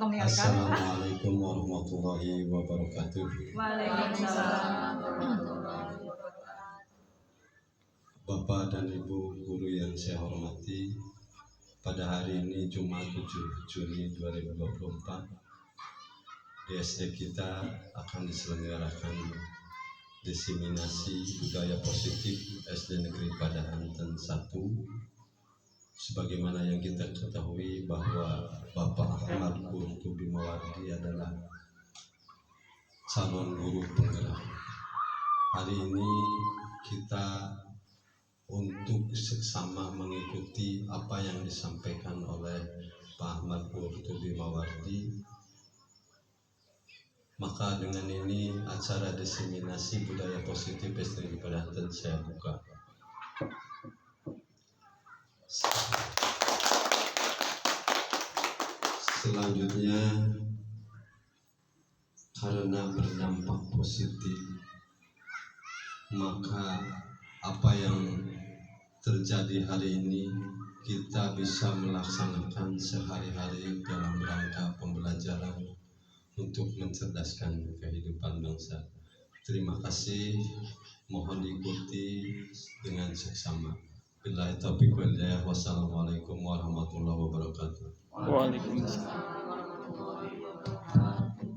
Assalamualaikum warahmatullahi wabarakatuh. Waalaikumsalam warahmatullahi wabarakatuh. Bapak dan Ibu guru yang saya hormati, pada hari ini Jumat 7 Juni 2024 di SD kita akan diselenggarakan diseminasi budaya positif SD Negeri Padahanten 1. Sebagaimana yang kita ketahui bahwa Bapak Ahmad Qurtubi Mawardi adalah calon guru penggerak. Hari ini kita untuk seksama mengikuti apa yang disampaikan oleh Pak Ahmad Qurtubi Mawardi. Maka dengan ini acara diseminasi budaya positif SD Negeri Padahanten saya buka. Selanjutnya, karena berdampak positif, maka apa yang terjadi hari ini kita bisa melaksanakan sehari-hari dalam rangka pembelajaran untuk mencerdaskan kehidupan bangsa. Terima kasih, mohon diikuti dengan seksama. Billahi taufiq wal hidayah. Wassalamualaikum warahmatullahi wabarakatuh. Waalaikumsalam warahmatullahi wabarakatuh.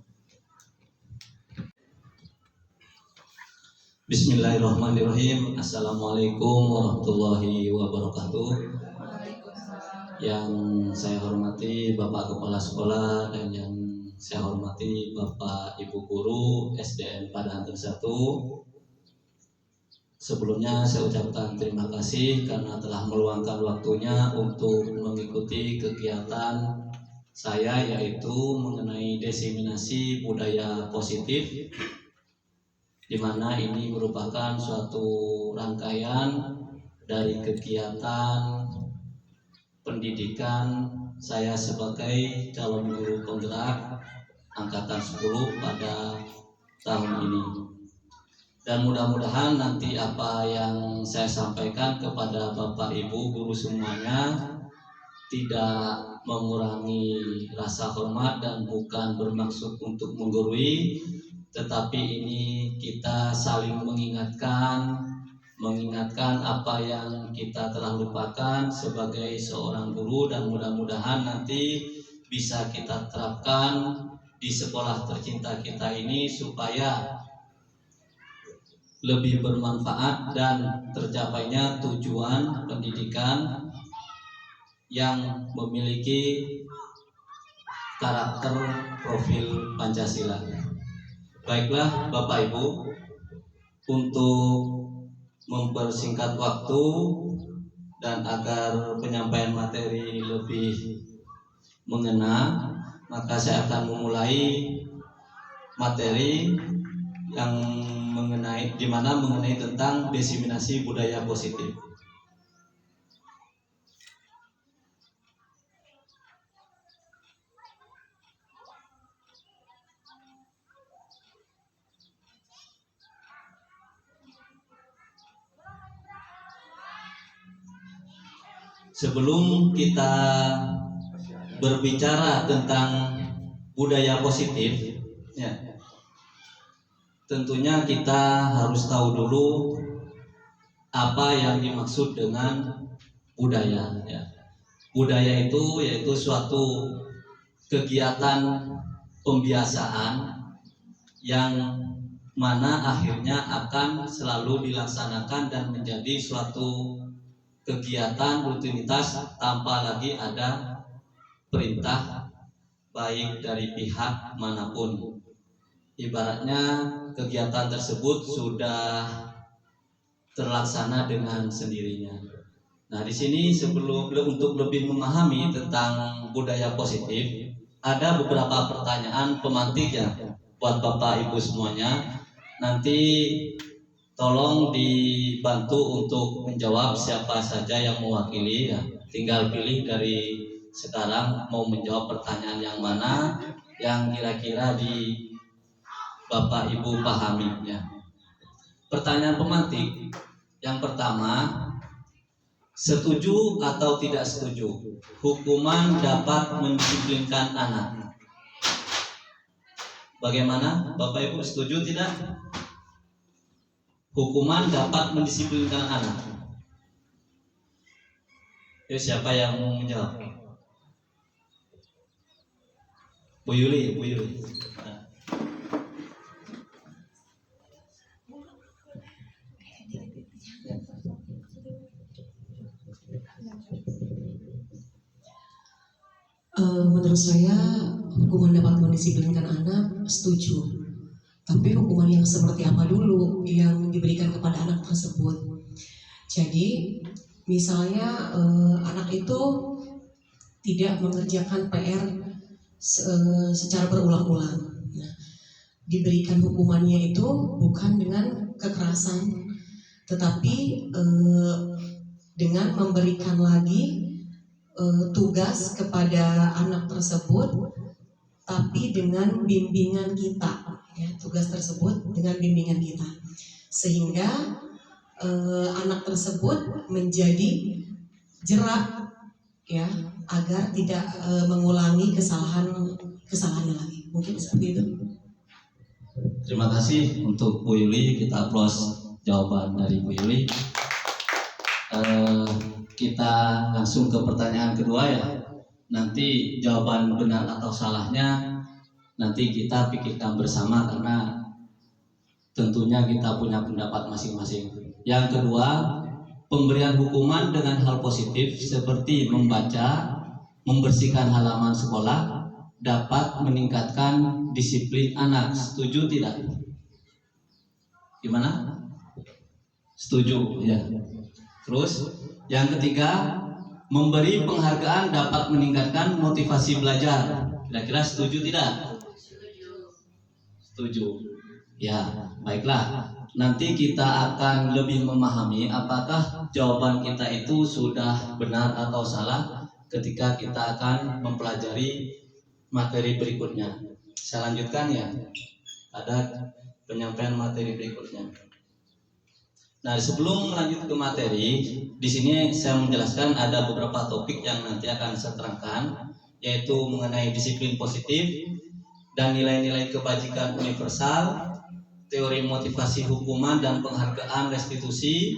Bismillahirrahmanirrahim. Assalamualaikum warahmatullahi wabarakatuh. Yang saya hormati Bapak Kepala Sekolah dan yang saya hormati Bapak Ibu Guru SDN Padahanten 1. Sebelumnya saya ucapkan terima kasih karena telah meluangkan waktunya untuk mengikuti kegiatan saya, yaitu mengenai diseminasi budaya positif, di mana ini merupakan suatu rangkaian dari kegiatan pendidikan saya sebagai calon guru penggerak angkatan 10 pada tahun ini. Dan mudah-mudahan nanti apa yang saya sampaikan kepada Bapak Ibu guru semuanya tidak mengurangi rasa hormat dan bukan bermaksud untuk menggurui, tetapi ini kita saling mengingatkan apa yang kita telah lupakan sebagai seorang guru, dan mudah-mudahan nanti bisa kita terapkan di sekolah tercinta kita ini supaya lebih bermanfaat dan tercapainya tujuan pendidikan yang memiliki karakter profil Pancasila. Baiklah Bapak Ibu, untuk mempersingkat waktu dan agar penyampaian materi lebih mengena, maka saya akan memulai materi yang mengenai tentang diseminasi budaya positif. Sebelum kita berbicara tentang budaya positif, ya, tentunya kita harus tahu dulu apa yang dimaksud dengan budaya. Ya. Budaya itu yaitu suatu kegiatan pembiasaan yang mana akhirnya akan selalu dilaksanakan dan menjadi suatu kegiatan rutinitas tanpa lagi ada perintah baik dari pihak manapun. Ibaratnya kegiatan tersebut sudah terlaksana dengan sendirinya. Nah, di sini untuk lebih memahami tentang budaya positif, ada beberapa pertanyaan pemantik ya buat Bapak Ibu semuanya. Nanti tolong dibantu untuk menjawab siapa saja yang mewakili ya. Tinggal pilih dari sekarang mau menjawab pertanyaan yang mana yang kira-kira di Bapak Ibu pahami ya. Pertanyaan pemantik yang pertama, setuju atau tidak setuju hukuman dapat mendisiplinkan anak? Bagaimana? Bapak Ibu setuju tidak? Hukuman dapat mendisiplinkan anak. Yuk, siapa yang mau menjawab? Bu Yuli. Nah. Menurut saya hukuman dapat mendisiplinkan anak, setuju. Tapi hukuman yang seperti apa dulu yang diberikan kepada anak tersebut? Jadi misalnya anak itu tidak mengerjakan PR secara berulang-ulang. Nah, diberikan hukumannya itu bukan dengan kekerasan, tetapi dengan memberikan lagi tugas kepada anak tersebut, tapi dengan bimbingan kita, ya, tugas tersebut dengan bimbingan kita, sehingga anak tersebut menjadi jerak, ya, agar tidak mengulangi kesalahannya lagi. Mungkin seperti itu. Terima kasih untuk Bu Yuli. Kita aplaus jawaban dari Bu Yuli. Kita langsung ke pertanyaan kedua ya. Nanti jawaban benar atau salahnya nanti kita pikirkan bersama karena tentunya kita punya pendapat masing-masing. Yang kedua, pemberian hukuman dengan hal positif seperti membaca, membersihkan halaman sekolah dapat meningkatkan disiplin anak. Setuju tidak? Gimana? Setuju ya. Terus yang ketiga, memberi penghargaan dapat meningkatkan motivasi belajar. Kira-kira setuju tidak? Setuju. Ya, baiklah. Nanti kita akan lebih memahami apakah jawaban kita itu sudah benar atau salah ketika kita akan mempelajari materi berikutnya. Saya lanjutkan ya. Ada penyampaian materi berikutnya. Nah, sebelum lanjut ke materi, di sini saya menjelaskan ada beberapa topik yang nanti akan saya terangkan, yaitu mengenai disiplin positif dan nilai-nilai kebajikan universal, teori motivasi hukuman dan penghargaan restitusi,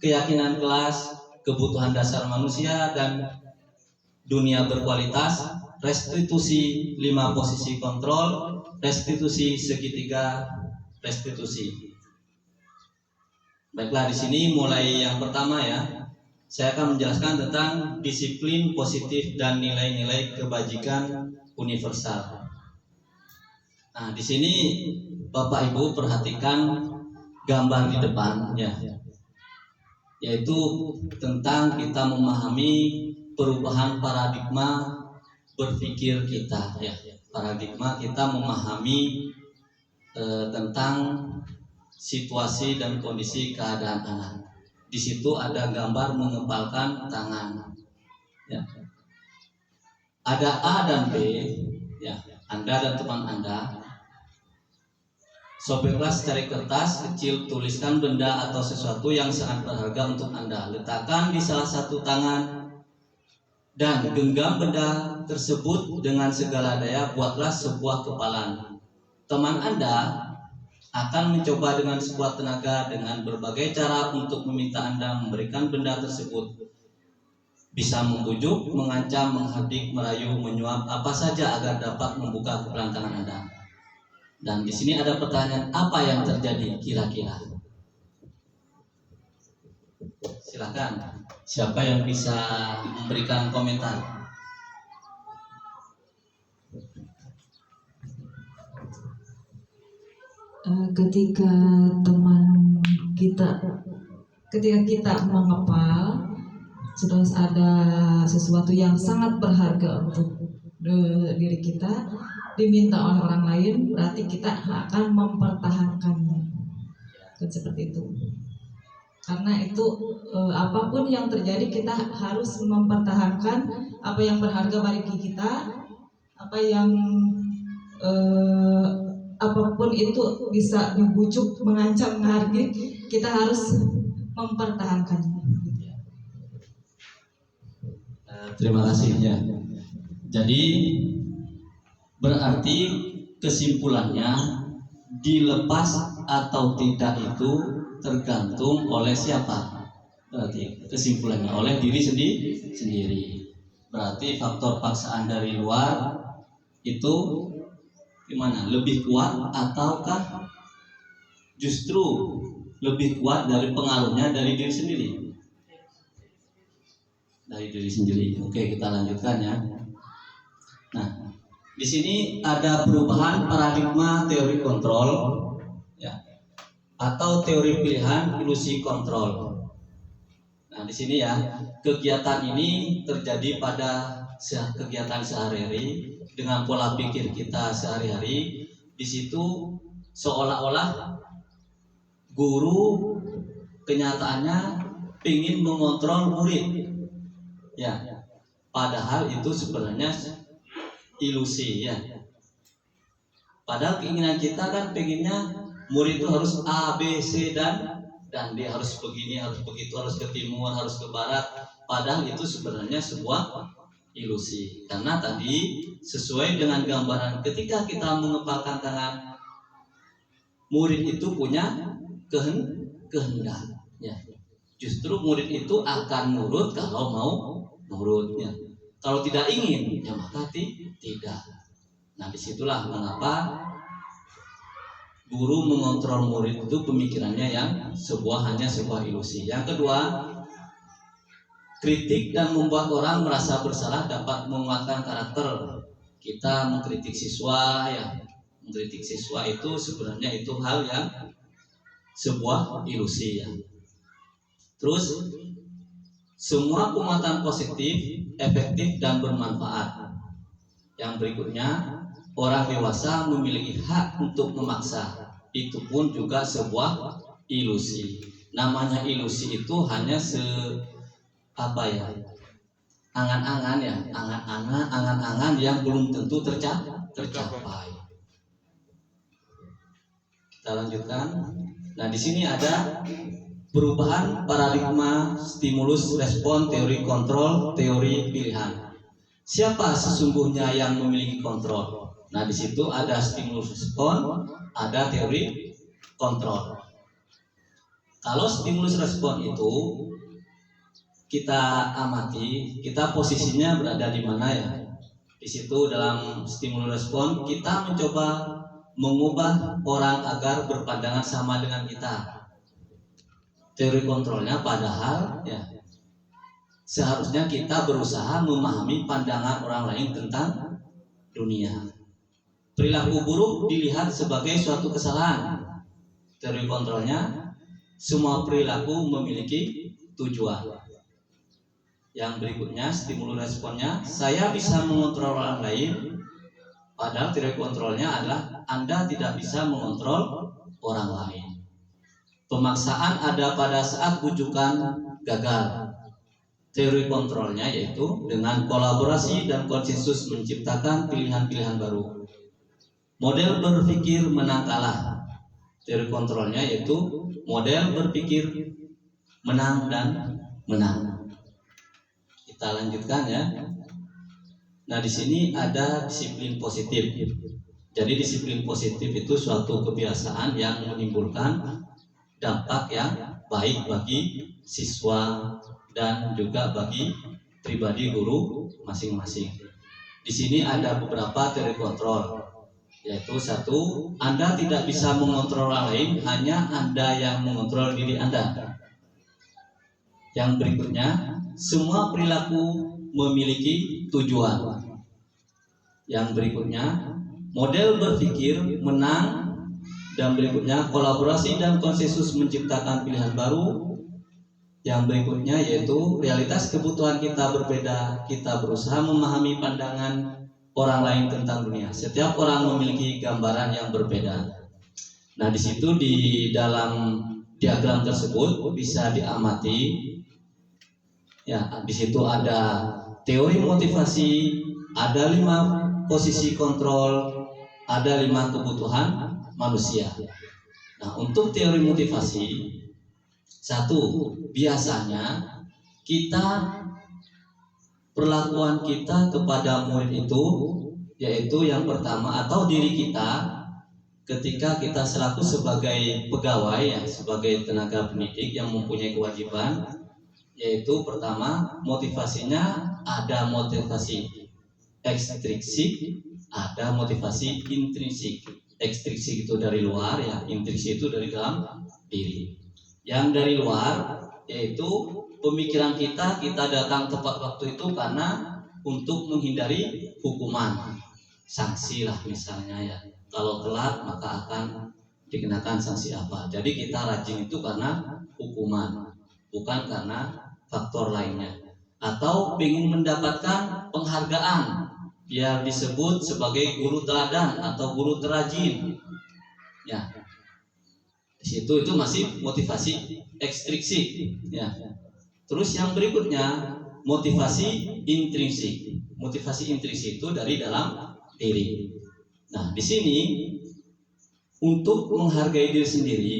keyakinan kelas, kebutuhan dasar manusia dan dunia berkualitas, restitusi 5 posisi kontrol, restitusi segitiga, restitusi. Baiklah, di sini mulai yang pertama ya. Saya akan menjelaskan tentang disiplin positif dan nilai-nilai kebajikan universal. Nah, di sini Bapak Ibu perhatikan gambar di depan ya. Yaitu tentang kita memahami perubahan paradigma berpikir kita ya. Paradigma kita memahami tentang situasi dan kondisi keadaan anak. Di situ ada gambar mengepalkan tangan. Ya. Ada A dan B, ya. Anda dan teman Anda. Sobeklah secari kertas kecil, tuliskan benda atau sesuatu yang sangat berharga untuk Anda. Letakkan di salah satu tangan dan genggam benda tersebut dengan segala daya. Buatlah sebuah kepalan. Teman Anda akan mencoba dengan sekuat tenaga dengan berbagai cara untuk meminta Anda memberikan benda tersebut. Bisa membujuk, mengancam, menghardik, merayu, menyuap, apa saja agar dapat membuka kepalan tangan Anda. Dan di sini ada pertanyaan, apa yang terjadi kira-kira? Silakan. Siapa yang bisa memberikan komentar? Ketika kita mengepal, sudah ada sesuatu yang sangat berharga untuk diri kita, diminta oleh orang lain, berarti kita akan mempertahankannya. Seperti itu. Karena itu apapun yang terjadi kita harus mempertahankan apa yang berharga bagi kita, apa yang apapun itu bisa dibujuk, mengancam, menghardik, kita harus mempertahankannya. Terima kasih ya. Jadi berarti kesimpulannya dilepas atau tidak itu tergantung oleh siapa? Berarti kesimpulannya oleh diri sendiri. Berarti faktor paksaan dari luar itu gimana? Lebih kuat ataukah justru lebih kuat dari pengaruhnya dari diri sendiri? Dari diri sendiri. Oke, kita lanjutkan ya. Nah, di sini ada perubahan paradigma teori kontrol, ya, atau teori pilihan ilusi kontrol. Nah, di sini ya, kegiatan ini terjadi pada kegiatan sehari-hari dengan pola pikir kita sehari-hari. Di situ seolah-olah guru kenyataannya ingin mengontrol murid, ya. Padahal itu sebenarnya ilusi, ya. Padahal keinginan kita kan pengennya murid itu harus A, B, C dan D, harus begini, harus begitu, harus ke timur, harus ke barat. Padahal itu sebenarnya sebuah ilusi. Karena tadi sesuai dengan gambaran ketika kita mengepalkan tangan, murid itu punya kehendak, ya. Justru murid itu akan nurut kalau mau nurutnya. Kalau tidak ingin, ya maka tidak. Nah, disitulah mengapa guru mengontrol murid itu pemikirannya yang hanya sebuah ilusi. Yang kedua, kritik dan membuat orang merasa bersalah dapat menguatkan karakter. Kita mengkritik siswa, ya. Mengkritik siswa itu sebenarnya itu hal yang sebuah ilusi, ya. Terus semua penguatan positif, efektif dan bermanfaat. Yang berikutnya, orang dewasa memiliki hak untuk memaksa. Itu pun juga sebuah ilusi. Namanya ilusi itu hanya angan-angan, ya, angan-angan yang belum tentu tercapai. Kita lanjutkan. Nah, di sini ada perubahan paradigma stimulus respon teori kontrol teori pilihan. Siapa sesungguhnya yang memiliki kontrol? Nah, di situ ada stimulus respon, ada teori kontrol. Kalau stimulus respon itu kita amati, kita posisinya berada di mana, ya? Di situ dalam stimulus respon kita mencoba mengubah orang agar berpandangan sama dengan kita. Teori kontrolnya padahal, ya, seharusnya kita berusaha memahami pandangan orang lain tentang dunia. Perilaku buruk dilihat sebagai suatu kesalahan. Teori kontrolnya, semua perilaku memiliki tujuan. Yang berikutnya, stimulus responnya, saya bisa mengontrol orang lain. Padahal teori kontrolnya adalah Anda tidak bisa mengontrol orang lain. Pemaksaan ada pada saat bujukan gagal. Teori kontrolnya yaitu dengan kolaborasi dan konsensus menciptakan pilihan-pilihan baru. Model berpikir menang kalah. Teori kontrolnya yaitu model berpikir menang dan menang. Kita lanjutkan, ya. Nah, di sini ada disiplin positif. Jadi disiplin positif itu suatu kebiasaan yang menimbulkan dampak yang baik bagi siswa dan juga bagi pribadi guru masing-masing. Di sini ada beberapa teori kontrol, yaitu satu, Anda tidak bisa mengontrol orang lain, hanya Anda yang mengontrol diri Anda. Yang berikutnya, semua perilaku memiliki tujuan. Yang berikutnya, model berpikir menang. Dan berikutnya, kolaborasi dan konsensus menciptakan pilihan baru. Yang berikutnya yaitu realitas kebutuhan kita berbeda. Kita berusaha memahami pandangan orang lain tentang dunia. Setiap orang memiliki gambaran yang berbeda. Nah, di situ di dalam diagram tersebut bisa diamati. Ya, di situ ada teori motivasi, ada 5 posisi kontrol, ada 5 kebutuhan manusia. Nah, untuk teori motivasi, satu, biasanya perlakuan kita kepada murid itu yaitu yang pertama atau diri kita ketika kita selaku sebagai pegawai ya, sebagai tenaga pendidik yang mempunyai kewajiban, yaitu pertama motivasinya ada motivasi ekstrinsik, ada motivasi intrinsik. Ekstrinsik itu dari luar ya, intrinsik itu dari dalam diri. Yang dari luar yaitu pemikiran kita datang tepat waktu itu karena untuk menghindari hukuman, sanksi lah misalnya ya. Kalau telat maka akan dikenakan sanksi apa. Jadi kita rajin itu karena hukuman, bukan karena faktor lainnya. Atau ingin mendapatkan penghargaan, biar disebut sebagai guru teladan atau guru terajin. Ya, di situ itu masih motivasi ekstrinsik. Ya. Terus yang berikutnya motivasi intrinsik. Motivasi intrinsik itu dari dalam diri. Nah, di sini untuk menghargai diri sendiri.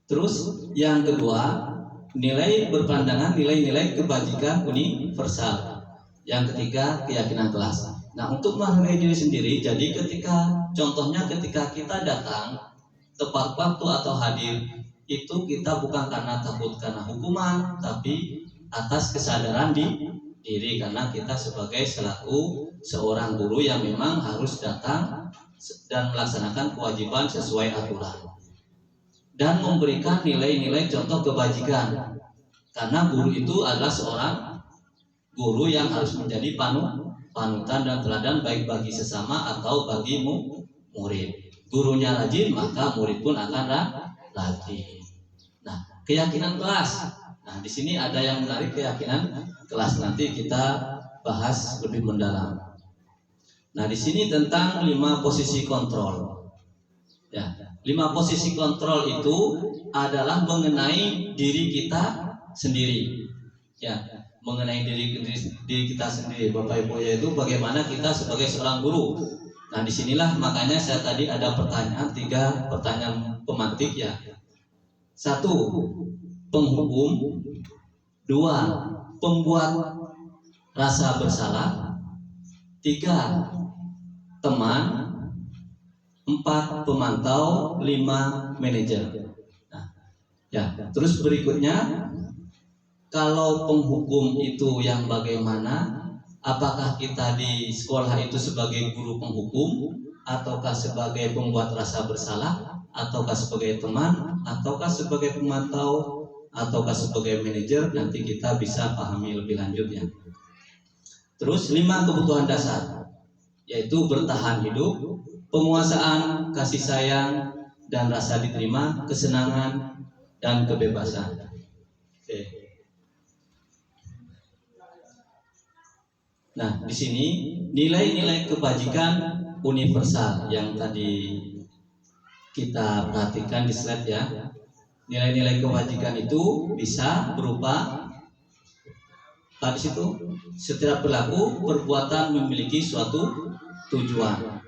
Terus yang kedua, nilai berpandangan nilai-nilai kebajikan universal. Yang ketiga, keyakinan kelas. Nah, untuk menghargai diri sendiri, jadi contohnya ketika kita datang tepat waktu atau hadir, itu kita bukan karena takut karena hukuman, tapi atas kesadaran di diri, karena kita sebagai selaku seorang guru yang memang harus datang dan melaksanakan kewajiban sesuai aturan dan memberikan nilai-nilai contoh kebajikan, karena guru itu adalah seorang guru yang harus menjadi panutan dan teladan baik bagi sesama atau bagi murid. Gurunya rajin maka murid pun akan rajin. Nah, keyakinan kelas. Nah, di sini ada yang menarik, keyakinan kelas, nanti kita bahas lebih mendalam. Nah, di sini tentang 5 posisi kontrol. Ya, 5 posisi kontrol itu adalah mengenai diri kita sendiri. Ya, mengenai diri kita sendiri, Bapak Ibu, yaitu bagaimana kita sebagai seorang guru. Nah, disinilah makanya saya tadi ada pertanyaan, 3 pertanyaan pemantik ya. 1, penghukum. 2, pembuat rasa bersalah. 3, teman. 4, pemantau. 5, manajer. Nah, ya, terus berikutnya, kalau penghukum itu yang bagaimana? Apakah kita di sekolah itu sebagai guru penghukum, ataukah sebagai pembuat rasa bersalah, ataukah sebagai teman, ataukah sebagai pemantau, ataukah sebagai manajer? Nanti kita bisa pahami lebih lanjut ya. Terus 5 kebutuhan dasar, yaitu bertahan hidup, penguasaan, kasih sayang, dan rasa diterima, kesenangan, dan kebebasan. Oke. Nah, di sini nilai-nilai kebajikan universal yang tadi kita perhatikan di slide ya. Nilai-nilai kebajikan itu bisa berupa tadi situ, setiap perilaku perbuatan memiliki suatu tujuan.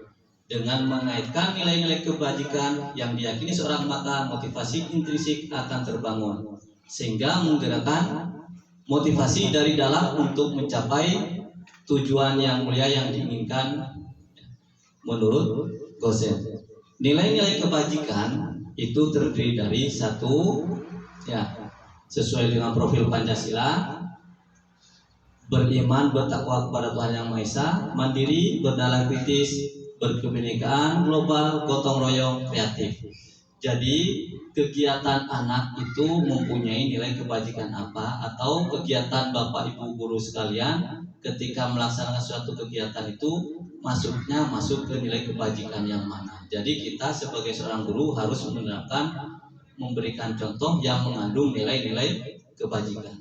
Dengan mengaitkan nilai-nilai kebajikan yang diyakini seorang, maka motivasi intrinsik akan terbangun sehingga menggerakkan motivasi dari dalam untuk mencapai tujuan yang mulia yang diinginkan menurut Gosen. Nilai-nilai kebajikan itu terdiri dari 1 ya, sesuai dengan profil Pancasila, beriman bertakwa kepada Tuhan Yang Maha Esa, mandiri, bernalar kritis, berkebinekaan, global, gotong royong, kreatif. Jadi kegiatan anak itu mempunyai nilai kebajikan apa, atau kegiatan Bapak Ibu guru sekalian ketika melaksanakan suatu kegiatan itu masuk ke nilai kebajikan yang mana. Jadi kita sebagai seorang guru harus memberikan contoh yang mengandung nilai-nilai kebajikan.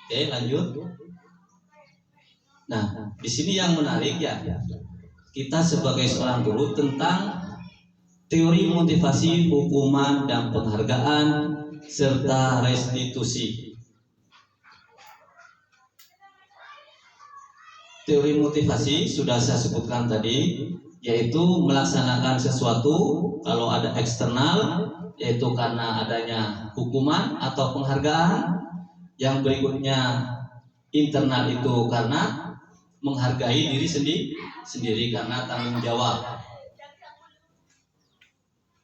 Oke, lanjut. Nah, di sini yang menarik ya, kita sebagai seorang guru tentang teori motivasi, hukuman, dan penghargaan, serta restitusi. Teori motivasi sudah saya sebutkan tadi, yaitu melaksanakan sesuatu kalau ada eksternal, yaitu karena adanya hukuman atau penghargaan. Yang berikutnya internal itu karena menghargai diri sendiri karena tanggung jawab.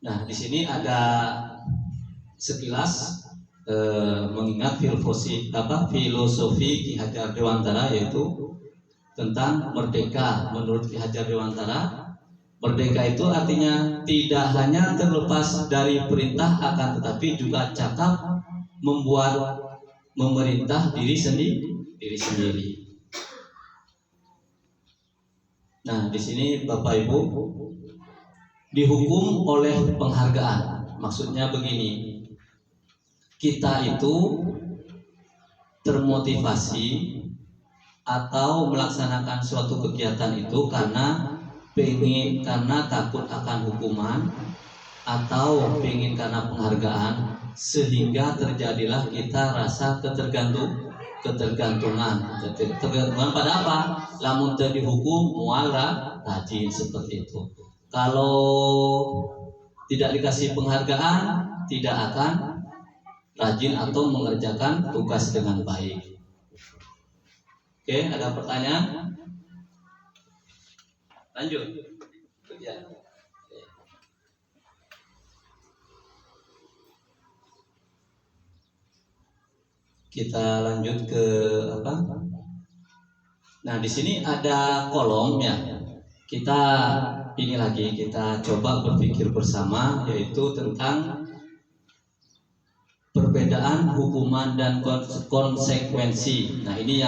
Nah, di sini ada sekilas mengingat filosofi Ki Hajar Dewantara, yaitu tentang merdeka. Menurut Ki Hajar Dewantara, merdeka itu artinya tidak hanya terlepas dari perintah, akan tetapi juga cakap membuat memerintah diri sendiri. Nah, di sini Bapak Ibu dihukum oleh penghargaan. Maksudnya begini, kita itu termotivasi atau melaksanakan suatu kegiatan itu karena takut akan hukuman atau pengen karena penghargaan, sehingga terjadilah kita rasa ketergantungan pada apa? Lamun teu dihukum moal rajin, seperti itu. Kalau tidak dikasih penghargaan, tidak akan rajin atau mengerjakan tugas dengan baik. Oke, ada pertanyaan? Lanjut. Ya. Kita lanjut ke apa? Nah, di sini ada kolom ya. Kita coba berpikir bersama, yaitu tentang perbedaan hukuman dan konsekuensi. Nah, ini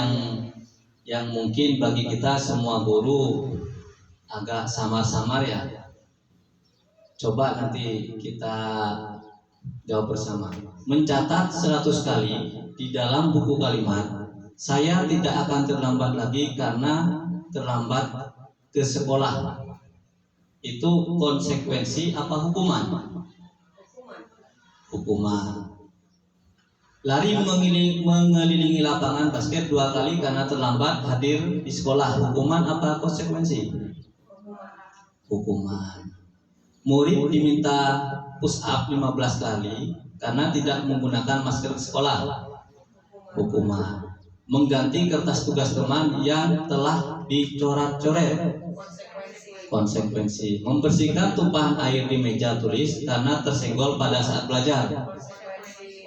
yang mungkin bagi kita semua guru agak samar-samar ya. Coba nanti kita jawab bersama. Mencatat 100 kali di dalam buku kalimat, saya tidak akan terlambat lagi karena terlambat ke sekolah. Itu konsekuensi apa hukuman? Hukuman. Lari mengelilingi lapangan basket 2 kali karena terlambat hadir di sekolah. Hukuman apa konsekuensi? Hukuman. Murid diminta push up 15 kali karena tidak menggunakan masker di sekolah. Hukuman. Mengganti kertas tugas teman yang telah dicoret-coret. Konsekuensi. Membersihkan tumpahan air di meja tulis karena tersenggol pada saat belajar.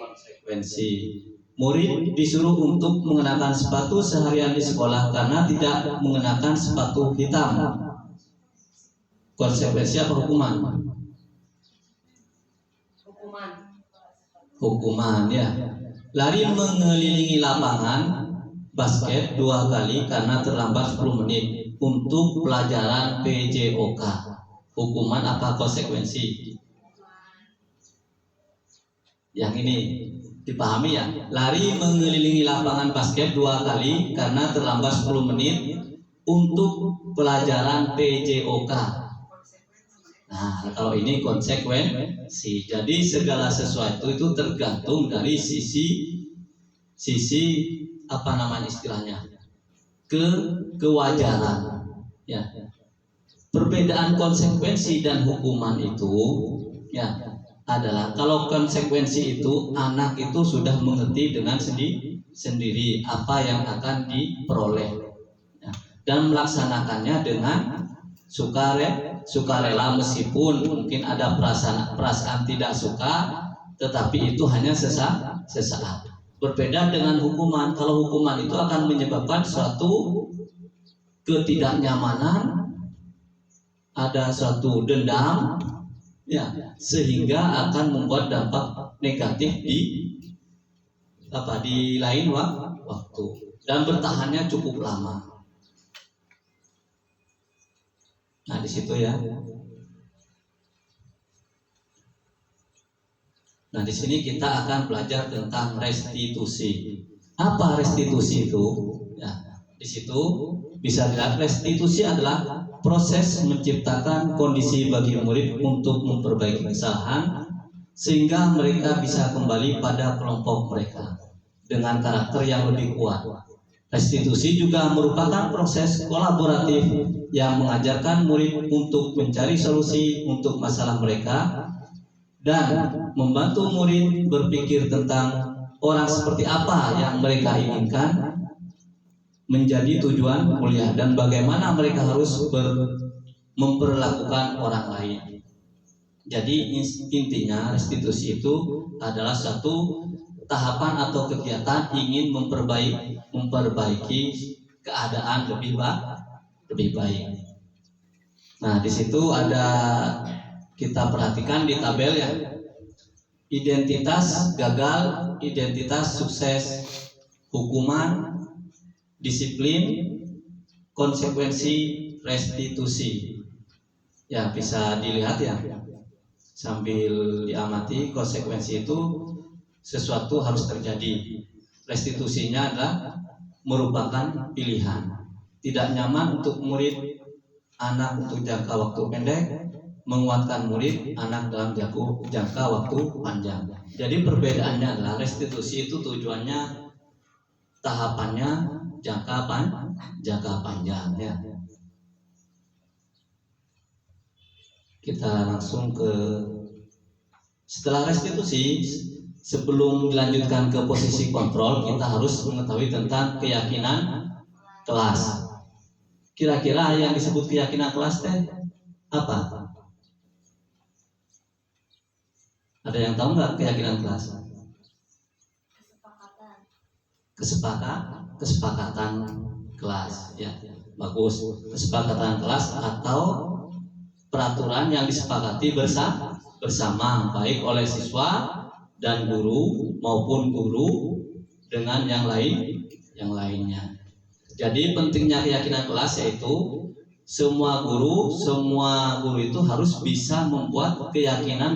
Konsekuensi. Murid disuruh untuk mengenakan sepatu seharian di sekolah karena tidak mengenakan sepatu hitam. Konsekuensi apa hukuman? Hukuman ya. Lari mengelilingi lapangan basket 2 kali karena terlambat 10 menit untuk pelajaran PJOK. Hukuman apa konsekuensi? Yang ini dipahami ya. Lari mengelilingi lapangan basket 2 kali karena terlambat 10 menit untuk pelajaran PJOK. Nah, kalau ini konsekuensi. Jadi segala sesuatu itu tergantung dari sisi apa namanya istilahnya? Kewajaran. Ya. Perbedaan konsekuensi dan hukuman itu ya adalah kalau konsekuensi itu anak itu sudah mengerti dengan sendiri apa yang akan diperoleh ya, dan melaksanakannya dengan sukarela meskipun mungkin ada perasaan tidak suka, tetapi itu hanya sesaat. Berbeda dengan hukuman. Kalau hukuman itu akan menyebabkan suatu ketidaknyamanan, ada suatu dendam ya, sehingga akan membuat dampak negatif di lain waktu dan bertahannya cukup lama. Nah, di situ ya. Nah, di sini kita akan belajar tentang restitusi. Apa restitusi itu? Ya, di situ bisa dilihat restitusi adalah proses menciptakan kondisi bagi murid untuk memperbaiki kesalahan sehingga mereka bisa kembali pada kelompok mereka dengan karakter yang lebih kuat. Restitusi juga merupakan proses kolaboratif yang mengajarkan murid untuk mencari solusi untuk masalah mereka dan membantu murid berpikir tentang orang seperti apa yang mereka inginkan menjadi tujuan kuliah dan bagaimana mereka harus memperlakukan orang lain. Jadi intinya restitusi itu adalah satu tahapan atau kegiatan ingin memperbaiki keadaan lebih baik. Nah, di situ ada kita perhatikan di tabel ya. Identitas gagal, identitas sukses, hukuman, disiplin, konsekuensi, restitusi. Ya, bisa dilihat ya. Sambil diamati, konsekuensi itu sesuatu harus terjadi. Restitusinya adalah merupakan pilihan. Tidak nyaman untuk murid, anak untuk jangka waktu pendek, menguatkan murid, anak dalam jangka waktu panjang. Jadi perbedaannya adalah restitusi itu tujuannya, tahapannya jangka panjang ya. Kita langsung ke setelah restitusi. Sebelum dilanjutkan ke posisi kontrol, kita harus mengetahui tentang keyakinan kelas. Kira-kira yang disebut keyakinan kelas teh apa? Ada yang tahu nggak keyakinan kelas? Kesepakatan kelas. Ya, bagus. Kesepakatan kelas atau peraturan yang disepakati bersama baik oleh siswa dan guru maupun guru dengan yang lainnya. Jadi pentingnya keyakinan kelas yaitu semua guru itu harus bisa membuat keyakinan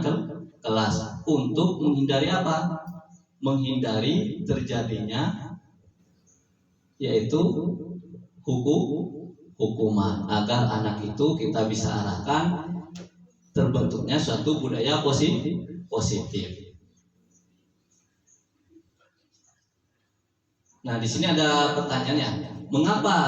kelas untuk menghindari apa? Menghindari terjadinya yaitu hukuman, agar anak itu kita bisa arahkan terbentuknya suatu budaya positif. Nah, di sini ada pertanyaannya. Mengapa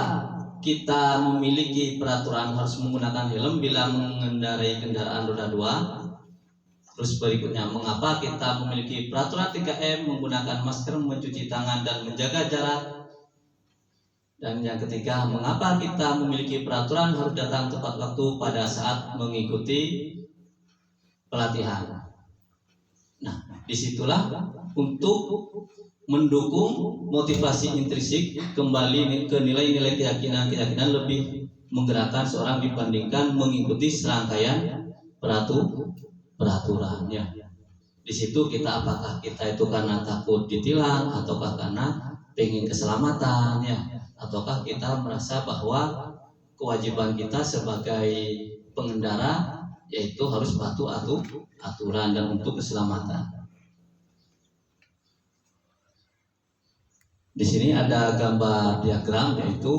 kita memiliki peraturan harus menggunakan helm bila mengendarai kendaraan roda 2? Terus berikutnya, mengapa kita memiliki peraturan 3M menggunakan masker, mencuci tangan dan menjaga jarak? Dan yang ketiga, mengapa kita memiliki peraturan harus datang tepat waktu pada saat mengikuti pelatihan? Nah, disitulah untuk mendukung motivasi intrinsik kembali ke nilai-nilai keyakinan lebih menggerakkan seorang dibandingkan mengikuti serangkaian peraturan ya. Di situ kita apakah kita itu karena takut ditilang ataukah karena pengen keselamatan ya, ataukah kita merasa bahwa kewajiban kita sebagai pengendara yaitu harus patuh aturan dan untuk keselamatan. Di sini ada gambar diagram yaitu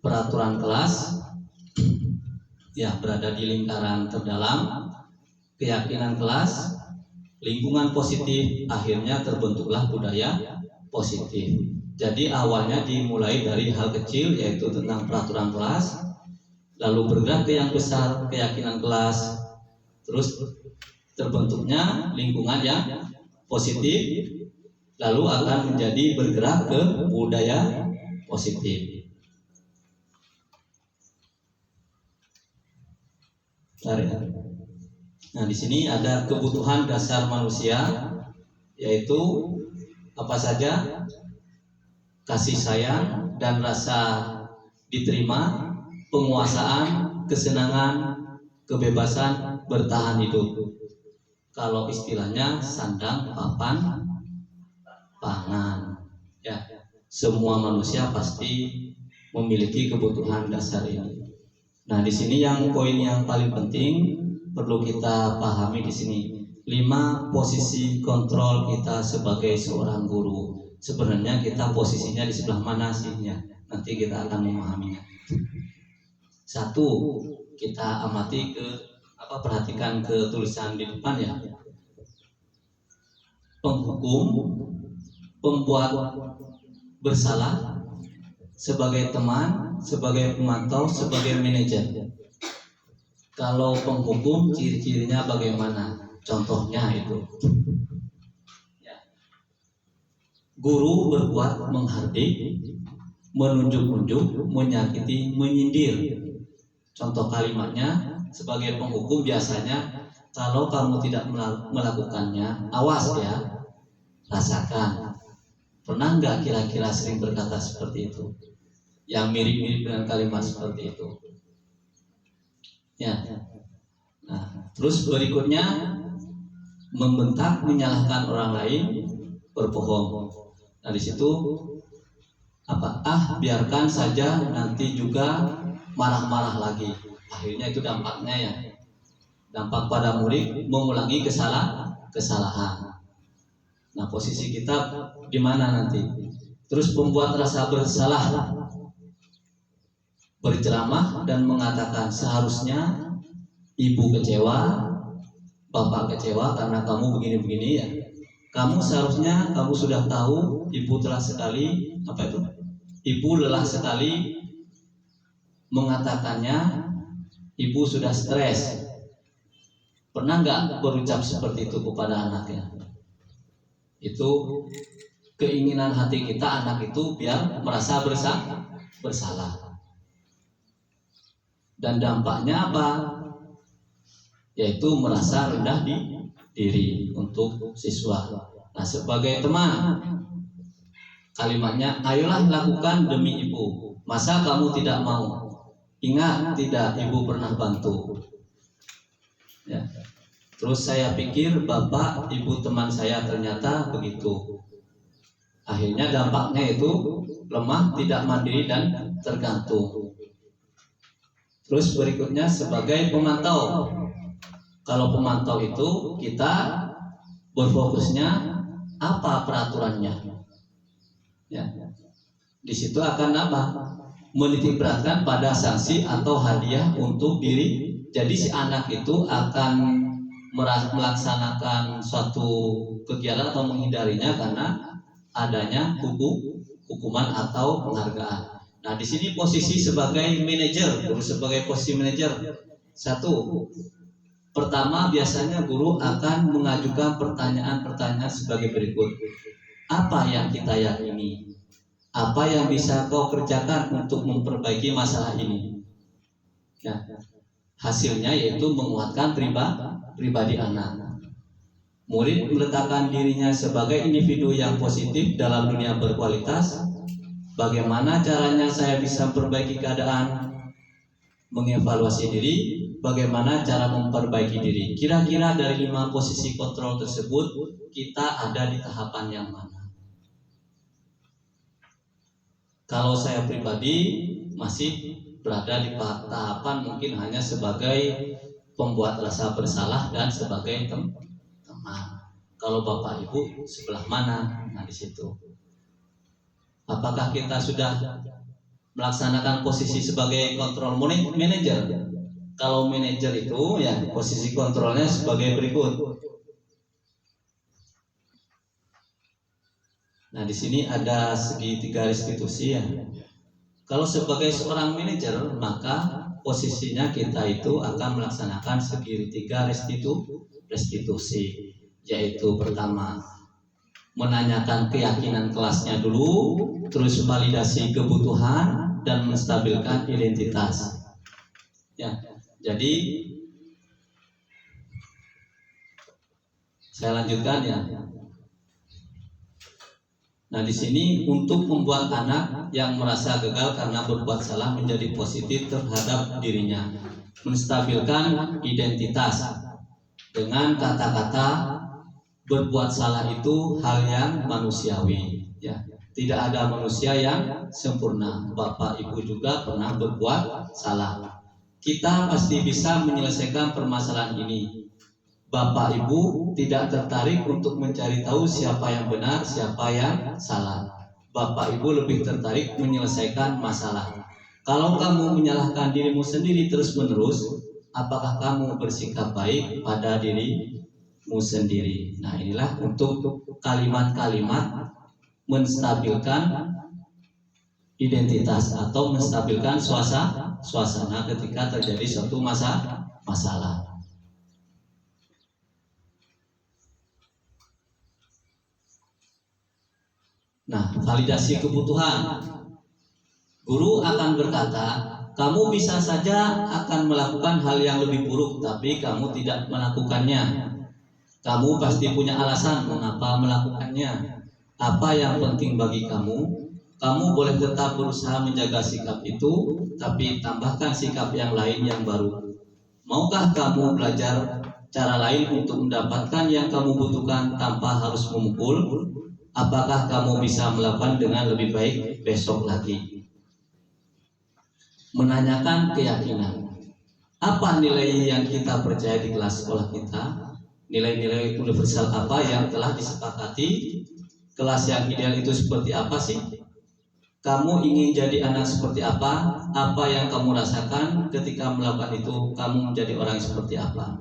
peraturan kelas ya, berada di lingkaran terdalam, keyakinan kelas, lingkungan positif, akhirnya terbentuklah budaya positif. Jadi awalnya dimulai dari hal kecil yaitu tentang peraturan kelas, lalu bergerak ke yang besar, keyakinan kelas, terus terbentuknya lingkungan yang positif, lalu akan menjadi bergerak ke budaya positif. Nah, di sini ada kebutuhan dasar manusia, yaitu apa saja? Kasih sayang dan rasa diterima, penguasaan, kesenangan, kebebasan, bertahan hidup. Kalau istilahnya sandang, papan, pangan. Ya, semua manusia pasti memiliki kebutuhan dasar ini. Nah, di sini yang poin yang paling penting perlu kita pahami di sini. 5 posisi kontrol kita sebagai seorang guru. Sebenarnya kita posisinya di sebelah mana sih ya? Nanti kita akan memahaminya. 1, kita amati perhatikan ke tulisan di depan ya. Penghukum, pembuat bersalah, sebagai teman, sebagai pemantau, sebagai manajer. Kalau penghukum ciri-cirinya bagaimana? Contohnya itu ya. Guru berbuat menghardik, menunjuk-nunjuk, menyakiti, menyindir. Contoh kalimatnya sebagai penghukum biasanya, kalau kamu tidak melakukannya, awas ya, rasakan. Pernah nggak kira-kira sering berkata seperti itu? Yang mirip-mirip dengan kalimat seperti itu. Ya. Nah, terus berikutnya membentak, menyalahkan orang lain, berbohong. Nah, di situ apa? Biarkan saja, nanti juga marah-marah lagi. Akhirnya itu dampaknya ya. Dampak pada murid mengulangi kesalahan. Nah, posisi kita di mana nanti? Terus pembuat rasa bersalah, berceramah dan mengatakan seharusnya ibu kecewa, bapak kecewa karena kamu begini-begini ya. Kamu seharusnya, kamu sudah tahu ibu telah sekali ibu lelah sekali mengatakannya, ibu sudah stres. Pernah nggak berucap seperti itu kepada anaknya? Itu keinginan hati kita, anak itu biar merasa bersalah. Dan dampaknya apa? Yaitu merasa rendah di diri untuk siswa. Nah, sebagai teman, kalimatnya, ayolah lakukan demi ibu. Masa kamu tidak mau? Ingat tidak, ibu pernah bantu. Ya. Terus saya pikir bapak, ibu teman saya ternyata begitu. Akhirnya dampaknya itu lemah, tidak mandiri dan tergantung. Terus berikutnya sebagai pemantau. Kalau pemantau itu kita berfokusnya apa peraturannya. Ya. Di situ akan apa? Menitik beratkan pada sanksi atau hadiah untuk diri. Jadi si anak itu akan melaksanakan suatu kegiatan atau menghindarinya karena adanya hukuman atau penghargaan. Nah, di sini posisi sebagai manajer, guru sebagai posisi manajer. Satu, pertama biasanya guru akan mengajukan pertanyaan-pertanyaan sebagai berikut. Apa yang kita yakini? Apa yang bisa kau kerjakan untuk memperbaiki masalah ini? Ya. Hasilnya yaitu menguatkan pribadi anak. Murid meletakkan dirinya sebagai individu yang positif dalam dunia berkualitas. Bagaimana caranya saya bisa memperbaiki keadaan? Mengevaluasi diri, bagaimana cara memperbaiki diri? Kira-kira dari 5 posisi kontrol tersebut kita ada di tahapan yang mana? Kalau saya pribadi masih berada di tahapan mungkin hanya sebagai pembuat rasa bersalah dan sebagai teman. Kalau bapak ibu sebelah mana? Nah, di situ. Apakah kita sudah melaksanakan posisi sebagai kontrol manager? Kalau manajer itu ya posisi kontrolnya sebagai berikut. Nah, di sini ada segitiga restitusi ya. Kalau sebagai seorang manajer, maka posisinya kita itu akan melaksanakan segitiga restitusi, yaitu pertama menanyakan keyakinan kelasnya dulu, terus validasi kebutuhan dan menstabilkan identitas. Ya, jadi saya lanjutkan ya. Nah, di sini untuk membuat anak yang merasa gagal karena berbuat salah menjadi positif terhadap dirinya, menstabilkan identitas dengan kata-kata berbuat salah itu hal yang manusiawi. Ya, tidak ada manusia yang sempurna. Bapak Ibu juga pernah berbuat salah. Kita pasti bisa menyelesaikan permasalahan ini. Bapak Ibu tidak tertarik untuk mencari tahu siapa yang benar, siapa yang salah. Bapak Ibu lebih tertarik menyelesaikan masalah. Kalau kamu menyalahkan dirimu sendiri terus-menerus, apakah kamu bersikap baik pada dirimu sendiri? Nah, inilah untuk kalimat-kalimat menstabilkan identitas atau menstabilkan suasana ketika terjadi suatu masalah. Nah, validasi kebutuhan. Guru akan berkata, kamu bisa saja akan melakukan hal yang lebih buruk, tapi kamu tidak melakukannya. Kamu pasti punya alasan mengapa melakukannya. Apa yang penting bagi kamu? Kamu boleh tetap berusaha menjaga sikap itu, tapi tambahkan sikap yang lain yang baru. Maukah kamu belajar cara lain untuk mendapatkan yang kamu butuhkan tanpa harus memukul? Apakah kamu bisa melakukan dengan lebih baik besok lagi? Menanyakan keyakinan. Apa nilai yang kita percaya di kelas sekolah kita? Nilai-nilai universal apa yang telah disepakati? Kelas yang ideal itu seperti apa sih? Kamu ingin jadi anak seperti apa? Apa yang kamu rasakan ketika melakukan itu? Kamu menjadi orang seperti apa?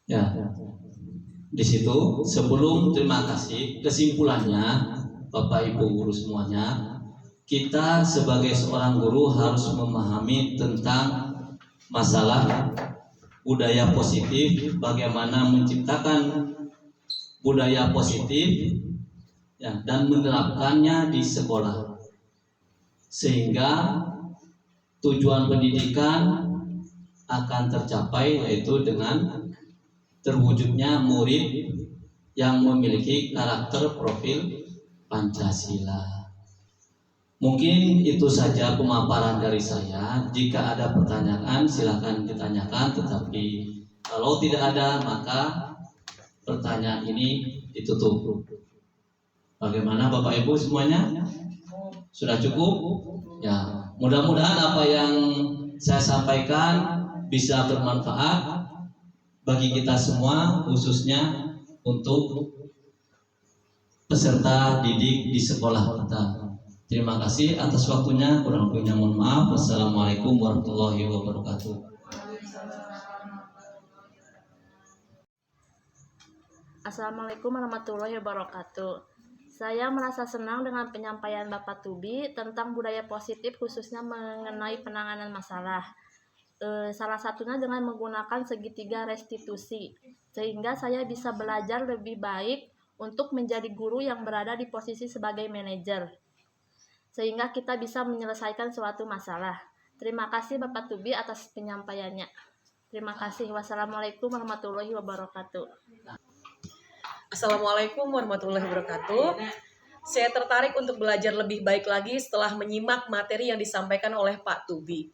Ya, di situ sebelum terima kasih, kesimpulannya Bapak Ibu guru semuanya, kita sebagai seorang guru harus memahami tentang masalah budaya positif, bagaimana menciptakan budaya positif ya, dan menerapkannya di sekolah, sehingga tujuan pendidikan akan tercapai, yaitu dengan terwujudnya murid yang memiliki karakter profil Pancasila. Mungkin itu saja pemaparan dari saya. Jika ada pertanyaan silakan ditanyakan, tetapi kalau tidak ada maka pertanyaan ini ditutup. Bagaimana Bapak Ibu semuanya? Sudah cukup? Ya, mudah-mudahan apa yang saya sampaikan bisa bermanfaat bagi kita semua, khususnya untuk peserta didik di sekolah kita. Terima kasih atas waktunya. Kurang lebihnya mohon maaf. Wassalamualaikum warahmatullahi wabarakatuh. Assalamualaikum warahmatullahi wabarakatuh. Saya merasa senang dengan penyampaian Bapak Tubi tentang budaya positif, khususnya mengenai penanganan masalah. Salah satunya dengan menggunakan segitiga restitusi, sehingga saya bisa belajar lebih baik untuk menjadi guru yang berada di posisi sebagai manajer, sehingga kita bisa menyelesaikan suatu masalah. Terima kasih Bapak Tubi atas penyampaiannya. Terima kasih. Wassalamualaikum warahmatullahi wabarakatuh. Assalamualaikum warahmatullahi wabarakatuh. Saya tertarik untuk belajar lebih baik lagi setelah menyimak materi yang disampaikan oleh Pak Tubi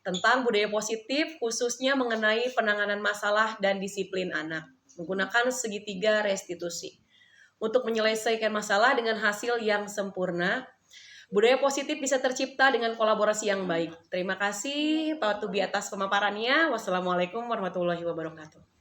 tentang budaya positif, khususnya mengenai penanganan masalah dan disiplin anak menggunakan segitiga restitusi untuk menyelesaikan masalah dengan hasil yang sempurna. Budaya positif bisa tercipta dengan kolaborasi yang baik. Terima kasih Pak Tubi atas pemaparannya. Wassalamualaikum warahmatullahi wabarakatuh.